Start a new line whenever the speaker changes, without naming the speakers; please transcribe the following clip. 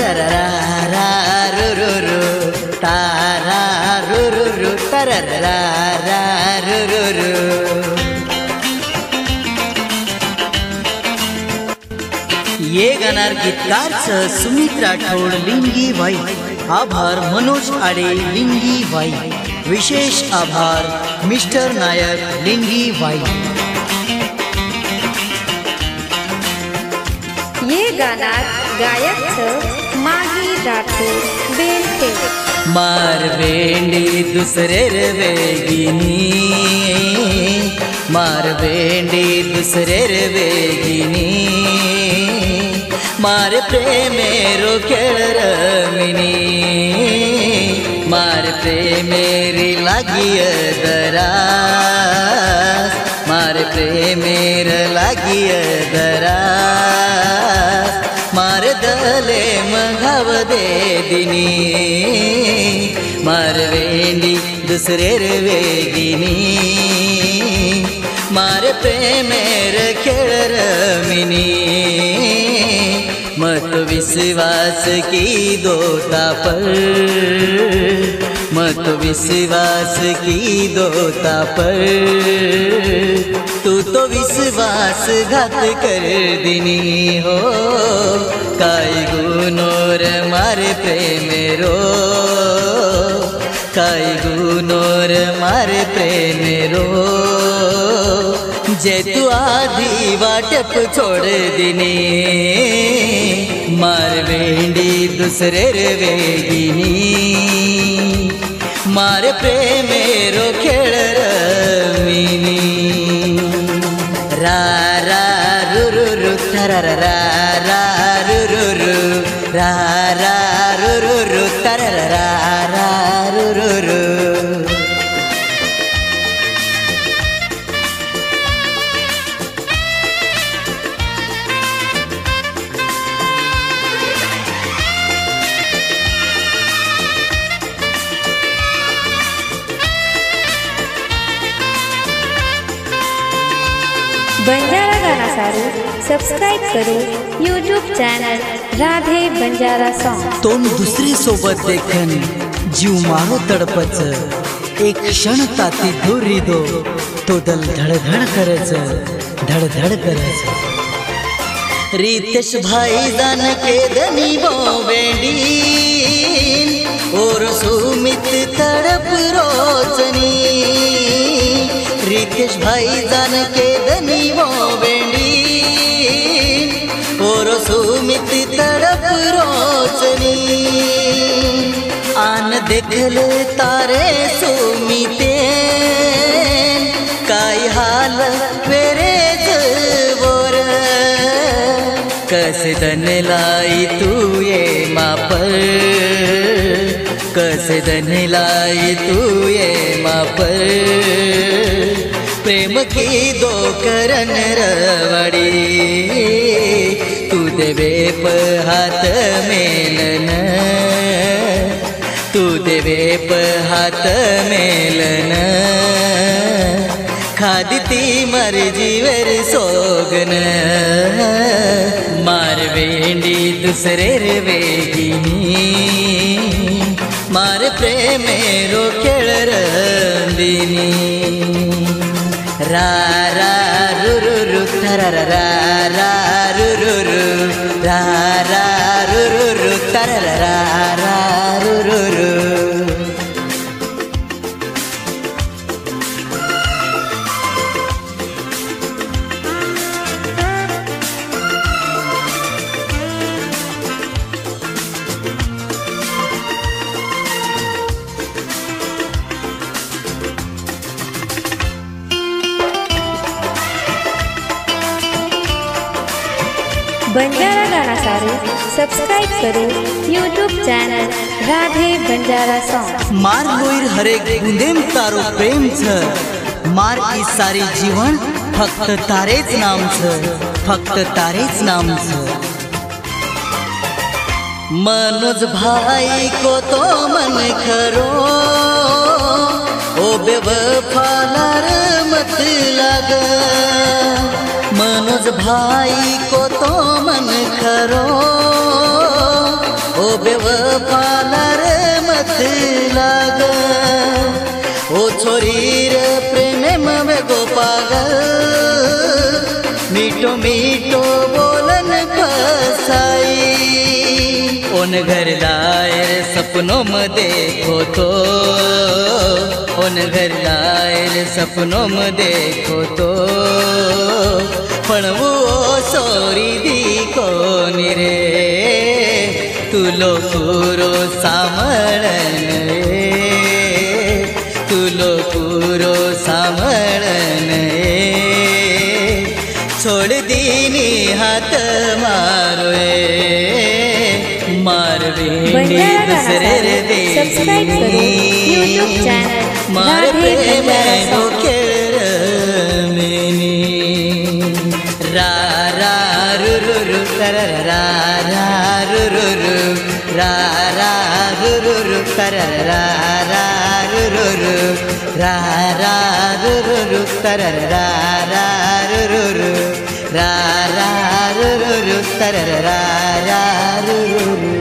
तरररा रू रू रू तारा रू रू रू तरररा रू रू रू। ये गाणार गीतकार सुमित राठोड लिंगी वाई, आभार मनोज आडे लिंगी वाई, विशेष आभार मिस्टर नायक लिंगी वाई।
ये गाना गायक माही राठोड बेलटे।
मार बेंडी दुसरे वेगिनी, मार बेंडी दुसरे वेगिनी, मार प्रेमेरो खेळ रमिनी, मार प्रेमेरी लागिय दरास, मार प्रेमेर लागिय दरास, मार दले मघाव दे दिनी, मार वेंडी दुसरे वेगिनी, मार प्रेमेर खेळ रमिनी, मत विश्वास की दोता पर, मत विश्वास की दोता पर, तू तो विश्वासघात कर दिनी हो, काय गुनोर मारे प्रेमेरो, काय गुनोर मारे प्रेमेरो, जे तू आधी वाटप छोड़ दिनी, मार वेंडी दुसरे वेगिनी, मार प्रेमेरो खेळ रमिनी। रा रा रू रू रू तरररा रू रू रू रा रा रू रू रू तरररा रू रू रू।
बंजारा गाना सारू सब्सक्राइब करो YouTube channel Radhe Banjara song.
तोंड दुसरी सोबत देखन जीव मारो तडपच, एक क्षण ताती दोरी दो तो दल धडधड करच, धडधड करच। रितेश भाई जान के धनी वो बेंडी, और सुमित तड़प रोचनी, रितेश भाई जान के धनी वो बेंडी, और सुमित तड़प रोचनी, आन देखले तारे सुमिते, काय हाल वेरे जवोर, कसे धन लाई तू ये मापर, कसे धन लाई तू ये मापर, प्रेम की दो करन रवड़ी, तू देवे हाथ मेलन, तू देवे हाथ मेलन, खादिती मर जीवर सोगन, मार वेंडी दुसरे वेगिनी, मार प्रेमेरो खेळ रंदिनी। रा रा रू रू रू तरररा रू रू रू रा रा रू रू रू तरररा रू रू रू।
बंजारा गाना सारू सब्सक्राइब करो YouTube channel Radhe Banjara song.
मार होईल हरेक गुंदेम तारो प्रेम छ, मार की सारी जीवन फक्त तारेच नाम छ, फक्त तारेच नाम छ। मनोज भाई को तो मन खरो, ओ बेवफालार मत लग, मनोज भाई को तो मन खरो, ओ बेवफाला रे मत लाग ओ छोरी रे प्रेमे में गो पागल मीठो मीठो बोलन फसाई ओन घर लायर सपनों में देखो तो ओन घर लायर सपनों में देखो तो पण वो सोरी दी कोनी रे तुलो पूरो सामळन तुलो पूरो सामळन छोड़ दीनी हाथ मारो मार बेंडी दूसरे रे दे मार प्रेम हो खेल मेनी रा रा रु रु रु कर रा रा रु रु रु रा रा रु रु रु कर रा रा रु रु रु रा रा रु रु रु कर रा रा रु रु रु रा रा रु रु रु कर रा रा रु रु रु